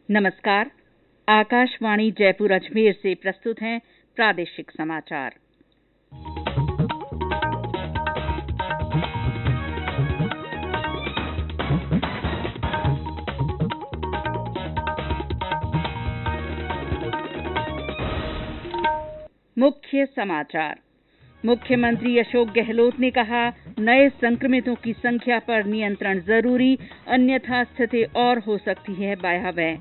नमस्कार। आकाशवाणी जयपुर अजमेर से प्रस्तुत हैं प्रादेशिक समाचार। मुख्य समाचार। मुख्यमंत्री अशोक गहलोत ने कहा, नए संक्रमितों की संख्या पर नियंत्रण जरूरी, अन्यथा स्थिति और हो सकती है भयावह।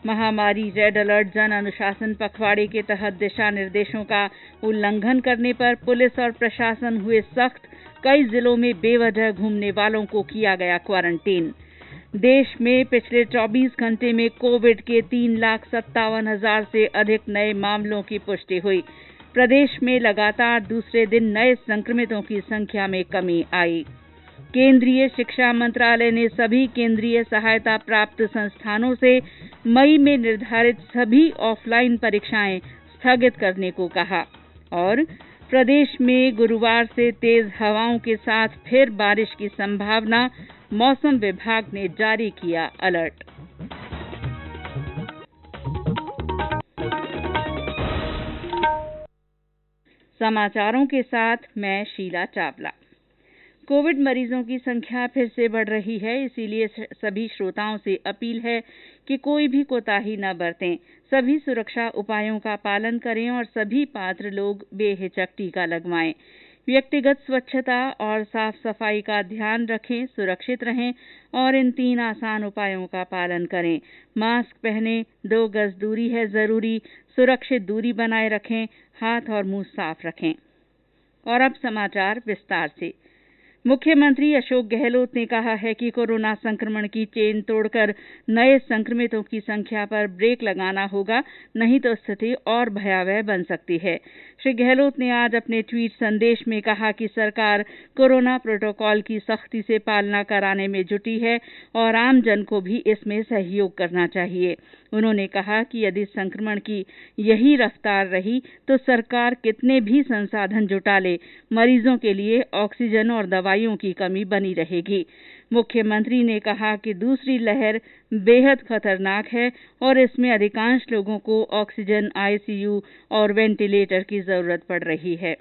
महामारी रेड अलर्ट जन अनुशासन पखवाड़े के तहत दिशा निर्देशों का उल्लंघन करने पर पुलिस और प्रशासन हुए सख्त। कई जिलों में बेवजह घूमने वालों को किया गया क्वारंटीन। देश में पिछले 24 घंटे में कोविड के 3,57,000 से अधिक नए मामलों की पुष्टि हुई। प्रदेश में लगातार दूसरे दिन नए संक्रमितों की संख्या में कमी आई। केंद्रीय शिक्षा मंत्रालय ने सभी केंद्रीय सहायता प्राप्त संस्थानों से मई में निर्धारित सभी ऑफलाइन परीक्षाएं स्थगित करने को कहा। और प्रदेश में गुरुवार से तेज हवाओं के साथ फिर बारिश की संभावना, मौसम विभाग ने जारी किया अलर्ट। समाचारों के साथ मैं शीला चावला। कोविड मरीजों की संख्या फिर से बढ़ रही है, इसीलिए सभी श्रोताओं से अपील है कि कोई भी कोताही न बरतें। सभी सुरक्षा उपायों का पालन करें और सभी पात्र लोग बेहिचक टीका लगवाएं। व्यक्तिगत स्वच्छता और साफ सफाई का ध्यान रखें, सुरक्षित रहें और इन 3 आसान उपायों का पालन करें। मास्क पहनें, 2 गज दूरी है जरूरी, सुरक्षित दूरी बनाए रखें, हाथ और मुंह साफ रखें। और अब समाचार विस्तार से। मुख्यमंत्री अशोक गहलोत ने कहा है कि कोरोना संक्रमण की चेन तोड़कर नए संक्रमितों की संख्या पर ब्रेक लगाना होगा, नहीं तो स्थिति और भयावह बन सकती है। श्री गहलोत ने आज अपने ट्वीट संदेश में कहा कि सरकार कोरोना प्रोटोकॉल की सख्ती से पालना कराने में जुटी है और आम जन को भी इसमें सहयोग करना चाहिए। उन्होंने कहा कि यदि संक्रमण की यही रफ्तार रही तो सरकार कितने भी संसाधन जुटा ले, मरीजों के लिए ऑक्सीजन और दवाइयों की कमी बनी रहेगी। मुख्यमंत्री ने कहा कि दूसरी लहर बेहद खतरनाक है और इसमें अधिकांश लोगों को ऑक्सीजन, आईसीयू और वेंटिलेटर की जरूरत पड़ रही है।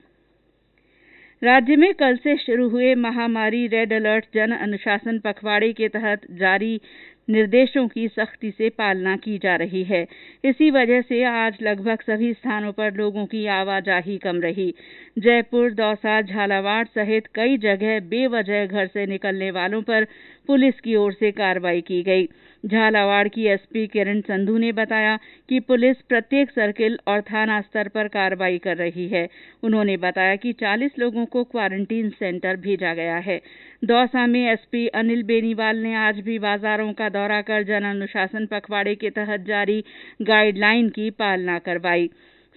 राज्य में कल से शुरू हुए महामारी रेड अलर्ट जन अनुशासन पखवाड़े के तहत जारी निर्देशों की सख्ती से पालना की जा रही है। इसी वजह से आज लगभग सभी स्थानों पर लोगों की आवाजाही कम रही। जयपुर, दौसा, झालावाड़ सहित कई जगह बेवजह घर से निकलने वालों पर पुलिस की ओर से कार्रवाई की गई। झालावाड़ की एसपी किरण संधू ने बताया कि पुलिस प्रत्येक सर्किल और थाना स्तर पर कार्रवाई कर रही है। उन्होंने बताया कि 40 लोगों को क्वारंटीन सेंटर भेजा गया है। दौसा में एसपी अनिल बेनीवाल ने आज भी बाजारों का दौरा कर जन अनुशासन पखवाड़े के तहत जारी गाइडलाइन की पालना करवाई।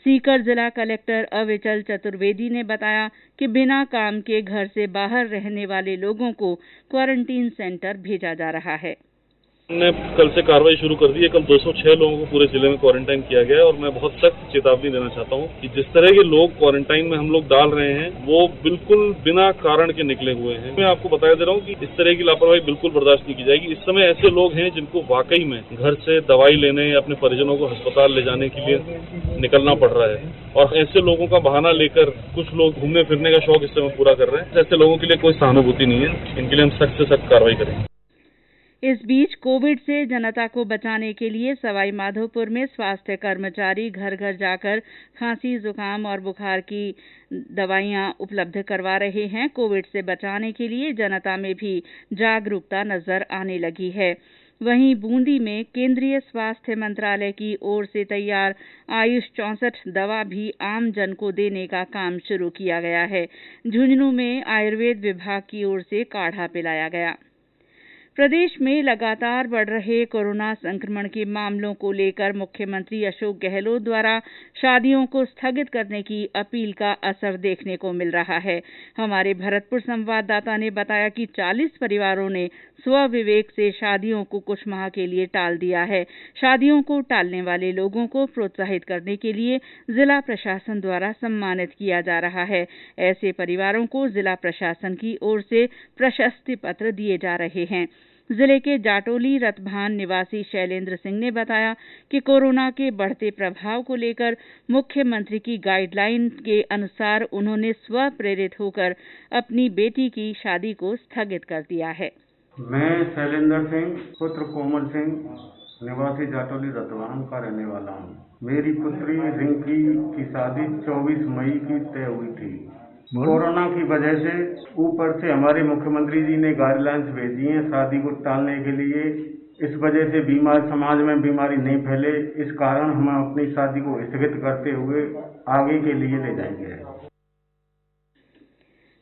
सीकर जिला कलेक्टर अविचल चतुर्वेदी ने बताया कि बिना काम के घर से बाहर रहने वाले लोगों को क्वारंटीन सेंटर भेजा जा रहा है। हमने कल से कार्रवाई शुरू कर दी है। कल 206 लोगों को पूरे जिले में क्वारंटाइन किया गया है और मैं बहुत सख्त चेतावनी देना चाहता हूं कि जिस तरह के लोग क्वारंटाइन में हम लोग डाल रहे हैं वो बिल्कुल बिना कारण के निकले हुए हैं। मैं आपको बताया दे रहा हूं कि इस तरह की लापरवाही बिल्कुल बर्दाश्त नहीं की जाएगी। इस समय ऐसे लोग हैं जिनको वाकई में घर से दवाई लेने या अपने परिजनों को अस्पताल ले जाने के लिए निकलना पड़ रहा है और ऐसे लोगों का बहाना लेकर कुछ लोग घूमने फिरने का शौक इस समय पूरा कर रहे हैं। ऐसे लोगों के लिए कोई सहानुभूति नहीं है। इनके लिए हम सख्त से सख्त कार्रवाई करेंगे। इस बीच कोविड से जनता को बचाने के लिए सवाई माधोपुर में स्वास्थ्य कर्मचारी घर घर जाकर खांसी, जुकाम और बुखार की दवाइयां उपलब्ध करवा रहे हैं। कोविड से बचाने के लिए जनता में भी जागरूकता नजर आने लगी है। वहीं बूंदी में केंद्रीय स्वास्थ्य मंत्रालय की ओर से तैयार आयुष 64 दवा भी आम जन को देने का काम शुरू किया गया है। झुंझुनू में आयुर्वेद विभाग की ओर से काढ़ा पिलाया गया। प्रदेश में लगातार बढ़ रहे कोरोना संक्रमण के मामलों को लेकर मुख्यमंत्री अशोक गहलोत द्वारा शादियों को स्थगित करने की अपील का असर देखने को मिल रहा है। हमारे भरतपुर संवाददाता ने बताया कि 40 परिवारों ने स्वविवेक से शादियों को कुछ माह के लिए टाल दिया है। शादियों को टालने वाले लोगों को प्रोत्साहित करने के लिए जिला प्रशासन द्वारा सम्मानित किया जा रहा है। ऐसे परिवारों को जिला प्रशासन की ओर से प्रशस्ति पत्र दिए जा रहे हैं। जिले के जाटोली रतभान निवासी शैलेंद्र सिंह ने बताया कि कोरोना के बढ़ते प्रभाव को लेकर मुख्यमंत्री की गाइडलाइन के अनुसार उन्होंने स्व प्रेरित होकर अपनी बेटी की शादी को स्थगित कर दिया है। मैं शैलेंद्र सिंह पुत्र कोमल सिंह निवासी जाटोली रतभान का रहने वाला हूँ। मेरी पुत्री रिंकी की शादी 24 मई की तय हुई थी। कोरोना की वजह से ऊपर से हमारे मुख्यमंत्री जी ने गाइडलाइंस भेजी हैं शादी को टालने के लिए। इस वजह से समाज में बीमारी नहीं फैले, इस कारण हम अपनी शादी को स्थगित करते हुए आगे के लिए ले जाएंगे।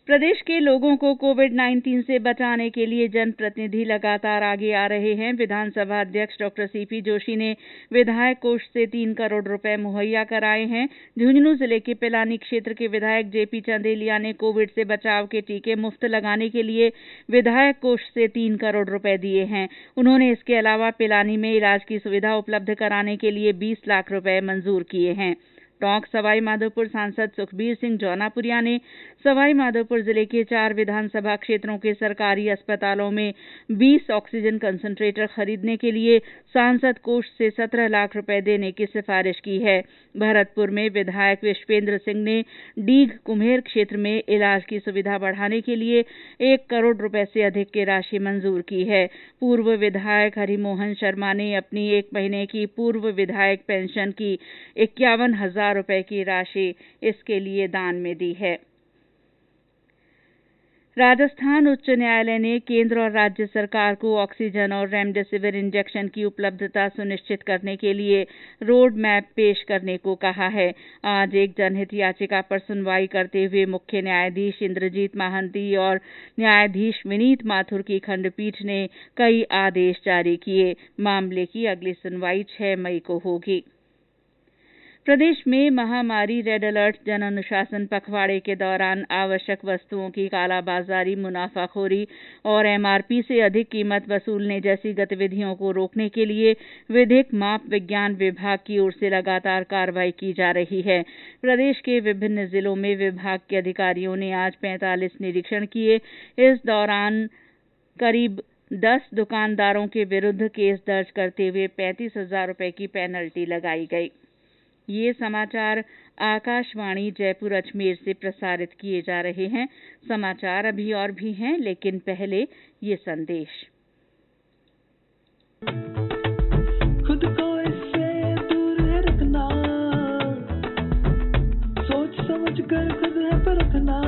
प्रदेश के लोगों को कोविड-19 से बचाने के लिए जनप्रतिनिधि लगातार आगे आ रहे हैं। विधानसभा अध्यक्ष डॉक्टर सीपी जोशी ने विधायक कोष से 3 करोड़ रुपए मुहैया कराए हैं। झुंझुनू जिले के पिलानी क्षेत्र के विधायक जेपी चंदेलिया ने कोविड से बचाव के टीके मुफ्त लगाने के लिए विधायक कोष से 3 करोड़ रुपए दिए हैं। उन्होंने इसके अलावा पिलानी में इलाज की सुविधा उपलब्ध कराने के लिए 20 लाख रुपए मंजूर किए हैं। टोंक सवाईमाधोपुर सांसद सुखबीर सिंह जौनापुरिया ने सवाईमाधोपुर जिले के 4 विधानसभा क्षेत्रों के सरकारी अस्पतालों में 20 ऑक्सीजन कंसंट्रेटर खरीदने के लिए सांसद कोष से 17 लाख रुपए देने की सिफारिश की है। भरतपुर में विधायक विश्वेंद्र सिंह ने डीग कुम्हेर क्षेत्र में इलाज की सुविधा बढ़ाने के लिए 1 करोड़ रुपए से अधिक की राशि मंजूर की है। पूर्व विधायक हरिमोहन शर्मा ने अपनी 1 महीने की पूर्व विधायक पेंशन की 51,000 रुपए की राशि इसके लिए दान में दी है। राजस्थान उच्च न्यायालय ने केंद्र और राज्य सरकार को ऑक्सीजन और रेमडेसिविर इंजेक्शन की उपलब्धता सुनिश्चित करने के लिए रोड मैप पेश करने को कहा है। आज एक जनहित याचिका पर सुनवाई करते हुए मुख्य न्यायाधीश इंद्रजीत महांती और न्यायाधीश विनीत माथुर की खंडपीठ ने कई आदेश जारी किए। मामले की अगली सुनवाई 6 मई को होगी। प्रदेश में महामारी रेड अलर्ट जन अनुशासन पखवाड़े के दौरान आवश्यक वस्तुओं की कालाबाजारी, मुनाफाखोरी और एमआरपी से अधिक कीमत वसूलने जैसी गतिविधियों को रोकने के लिए विधिक माप विज्ञान विभाग की ओर से लगातार कार्रवाई की जा रही है। प्रदेश के विभिन्न जिलों में विभाग के अधिकारियों ने आज 45 निरीक्षण किए। इस दौरान करीब 10 दुकानदारों के विरुद्ध केस दर्ज करते हुए 35,000 रुपए की पेनल्टी लगाई गई। ये समाचार आकाशवाणी जयपुर अजमेर से प्रसारित किए जा रहे हैं। समाचार अभी और भी हैं, लेकिन पहले ये संदेश। खुद को इससे दूर है रखना, सोच समझ कर खुद है परखना,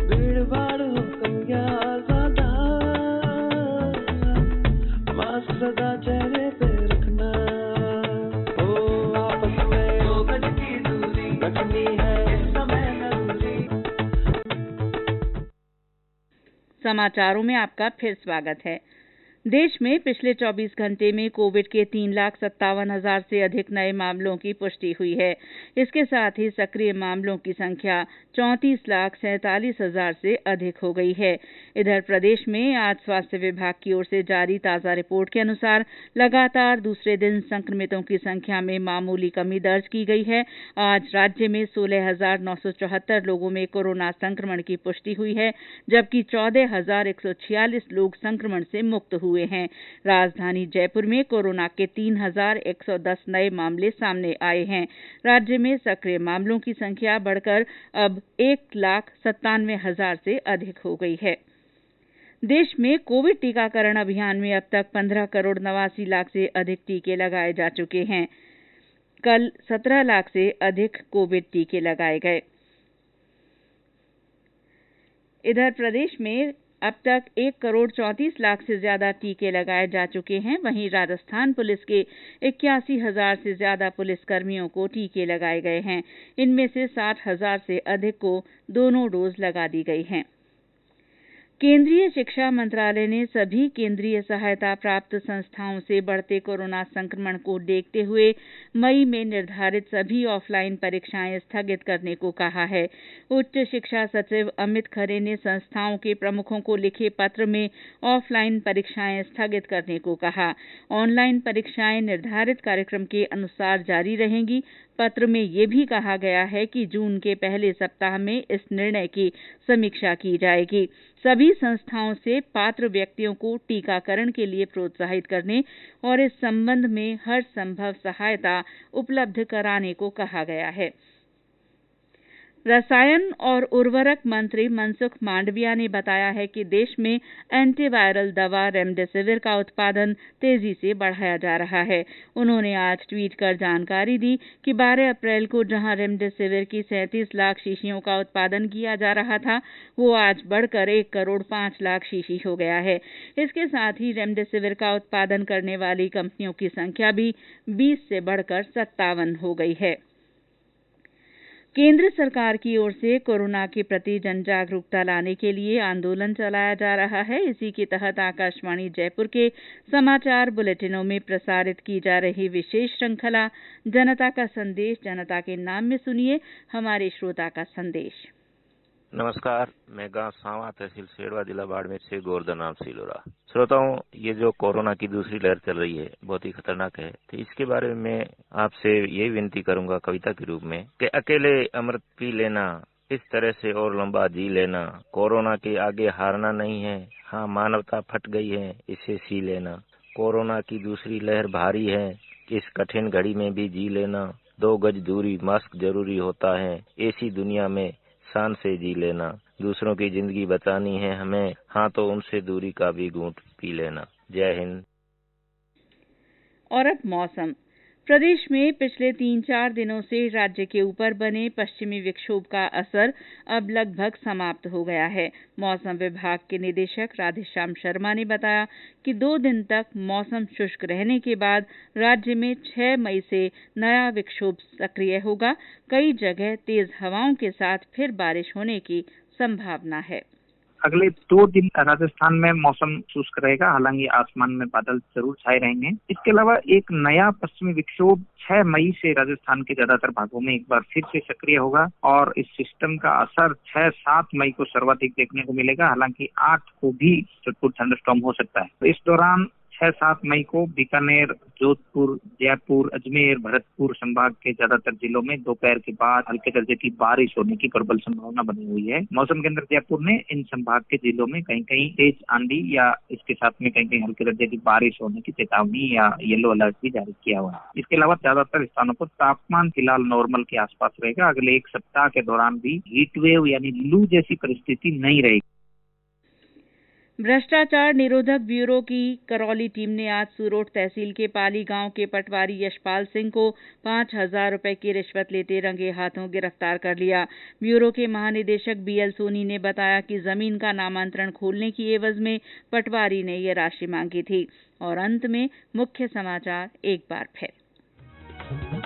भीड़ भाड़ हो कम या ज्यादा, मास्क सदा चेहरे पे रखना। समाचारों में आपका फिर स्वागत है। देश में पिछले 24 घंटे में कोविड के 3,57,000 से अधिक नए मामलों की पुष्टि हुई है। इसके साथ ही सक्रिय मामलों की संख्या 34,47,000 से अधिक हो गई है। इधर प्रदेश में आज स्वास्थ्य विभाग की ओर से जारी ताजा रिपोर्ट के अनुसार लगातार दूसरे दिन संक्रमितों की संख्या में मामूली कमी दर्ज की गई है। आज राज्य में 16,974 लोगों में कोरोना संक्रमण की पुष्टि हुई है, जबकि 14,146 लोग संक्रमण से मुक्त हुए हैं। राजधानी जयपुर में कोरोना के 3,110 नए मामले सामने आए हैं। राज्य में सक्रिय मामलों की संख्या बढ़कर अब 1,97,000 से अधिक हो गई है। देश में कोविड टीकाकरण अभियान में अब तक 15 करोड़ 89 लाख से अधिक टीके लगाए जा चुके हैं। कल 17 लाख से अधिक कोविड टीके लगाए गए। इधर प्रदेश में अब तक 1 करोड़ 34 लाख से ज्यादा टीके लगाए जा चुके हैं। वहीं राजस्थान पुलिस के 81,000 से ज्यादा पुलिसकर्मियों को टीके लगाए गए हैं। इनमें से 60,000 से अधिक को दोनों डोज लगा दी गई हैं। केंद्रीय शिक्षा मंत्रालय ने सभी केंद्रीय सहायता प्राप्त संस्थाओं से बढ़ते कोरोना संक्रमण को देखते हुए मई में निर्धारित सभी ऑफलाइन परीक्षाएं स्थगित करने को कहा है। उच्च शिक्षा सचिव अमित खरे ने संस्थाओं के प्रमुखों को लिखे पत्र में ऑफलाइन परीक्षाएं स्थगित करने को कहा। ऑनलाइन परीक्षाएं निर्धारित कार्यक्रम के अनुसार जारी रहेंगी। पत्र में ये भी कहा गया है कि जून के पहले सप्ताह में इस निर्णय की समीक्षा की जाएगी। सभी संस्थाओं से पात्र व्यक्तियों को टीकाकरण के लिए प्रोत्साहित करने और इस संबंध में हर संभव सहायता उपलब्ध कराने को कहा गया है। रसायन और उर्वरक मंत्री मनसुख मांडविया ने बताया है कि देश में एंटीवायरल दवा रेमडेसिविर का उत्पादन तेजी से बढ़ाया जा रहा है। उन्होंने आज ट्वीट कर जानकारी दी कि 12 अप्रैल को जहां रेमडेसिविर की 37 लाख शीशियों का उत्पादन किया जा रहा था, वो आज बढ़कर 1 करोड़ 5 लाख शीशी हो गया है। इसके साथ ही रेमडेसिविर का उत्पादन करने वाली कंपनियों की संख्या भी 20 से बढ़कर 57 हो गई है। केंद्र सरकार की ओर से कोरोना के प्रति जन जागरूकता लाने के लिए आंदोलन चलाया जा रहा है। इसी के तहत आकाशवाणी जयपुर के समाचार बुलेटिनों में प्रसारित की जा रही विशेष श्रृंखला जनता का संदेश, जनता के नाम में सुनिए हमारे श्रोता का संदेश। नमस्कार, मैं गांव सांवा तहसील शेरवा जिला बाड़मेर से गोवर्धन राम सिलोरा। श्रोताओं, ये जो कोरोना की दूसरी लहर चल रही है बहुत ही खतरनाक है, तो इसके बारे में मैं आपसे यही विनती करूंगा कविता के रूप में कि अकेले अमृत पी लेना, इस तरह से और लंबा जी लेना, कोरोना के आगे हारना नहीं है, हाँ मानवता फट गई है इसे सी लेना। कोरोना की दूसरी लहर भारी है, इस कठिन घड़ी में भी जी लेना। 2 गज दूरी, मास्क जरूरी होता है, ऐसी दुनिया में शान से जी लेना। दूसरों की जिंदगी बचानी है हमें, हाँ तो उनसे दूरी का भी घूंट पी लेना। जय हिंद। और अब मौसम। प्रदेश में पिछले 3-4 दिनों से राज्य के ऊपर बने पश्चिमी विक्षोभ का असर अब लगभग समाप्त हो गया है। मौसम विभाग के निदेशक राधेश्याम शर्मा ने बताया कि 2 दिन तक मौसम शुष्क रहने के बाद राज्य में 6 मई से नया विक्षोभ सक्रिय होगा। कई जगह तेज हवाओं के साथ फिर बारिश होने की संभावना है। अगले 2 दिन राजस्थान में मौसम शुष्क रहेगा, हालांकि आसमान में बादल जरूर छाए रहेंगे। इसके अलावा एक नया पश्चिमी विक्षोभ 6 मई से राजस्थान के ज्यादातर भागों में एक बार फिर से सक्रिय होगा और इस सिस्टम का असर 6-7 मई को सर्वाधिक देखने को मिलेगा। हालांकि 8 को भी चुटपुट थंडरस्टॉर्म हो सकता है। इस दौरान 6-7 मई को बीकानेर, जोधपुर, जयपुर, अजमेर, भरतपुर संभाग के ज्यादातर जिलों में दोपहर के बाद हल्के दर्जे की बारिश होने की प्रबल संभावना बनी हुई है। मौसम केंद्र जयपुर ने इन संभाग के जिलों में कहीं कहीं तेज आंधी या इसके साथ में कहीं कहीं हल्के दर्जे की बारिश होने की चेतावनी या येलो अलर्ट भी जारी किया हुआ है। इसके अलावा ज्यादातर स्थानों पर तापमान फिलहाल नॉर्मल के आसपास रहेगा। अगले 1 सप्ताह के दौरान भी हीट वेव यानी लू जैसी परिस्थिति नहीं रहेगी। भ्रष्टाचार निरोधक ब्यूरो की करौली टीम ने आज सूरोट तहसील के पाली गांव के पटवारी यशपाल सिंह को 5,000 रुपए की रिश्वत लेते रंगे हाथों गिरफ्तार कर लिया। ब्यूरो के महानिदेशक BL सोनी ने बताया कि जमीन का नामांतरण खोलने की एवज में पटवारी ने ये राशि मांगी थी। और अंत में मुख्य समाचार एक बार फिर।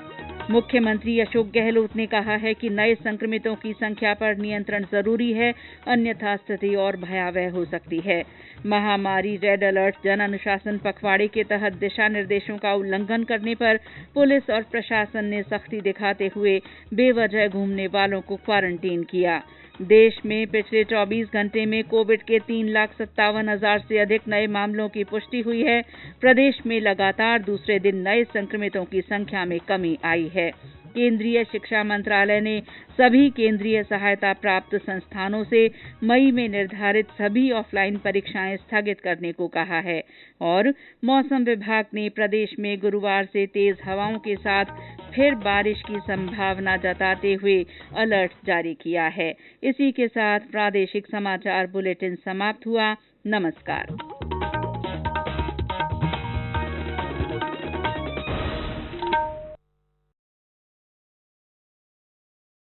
मुख्यमंत्री अशोक गहलोत ने कहा है कि नए संक्रमितों की संख्या पर नियंत्रण जरूरी है, अन्यथा स्थिति और भयावह हो सकती है। महामारी रेड अलर्ट जन अनुशासन पखवाड़े के तहत दिशा निर्देशों का उल्लंघन करने पर पुलिस और प्रशासन ने सख्ती दिखाते हुए बेवजह घूमने वालों को क्वारंटीन किया। देश में पिछले 24 घंटे में कोविड के 3,57,000 से अधिक नए मामलों की पुष्टि हुई है। प्रदेश में लगातार दूसरे दिन नए संक्रमितों की संख्या में कमी आई है। केंद्रीय शिक्षा मंत्रालय ने सभी केंद्रीय सहायता प्राप्त संस्थानों से मई में निर्धारित सभी ऑफलाइन परीक्षाएं स्थगित करने को कहा है। और मौसम विभाग ने प्रदेश में गुरुवार से तेज हवाओं के साथ फिर बारिश की संभावना जताते हुए अलर्ट जारी किया है। इसी के साथ प्रादेशिक समाचार बुलेटिन समाप्त हुआ। नमस्कार।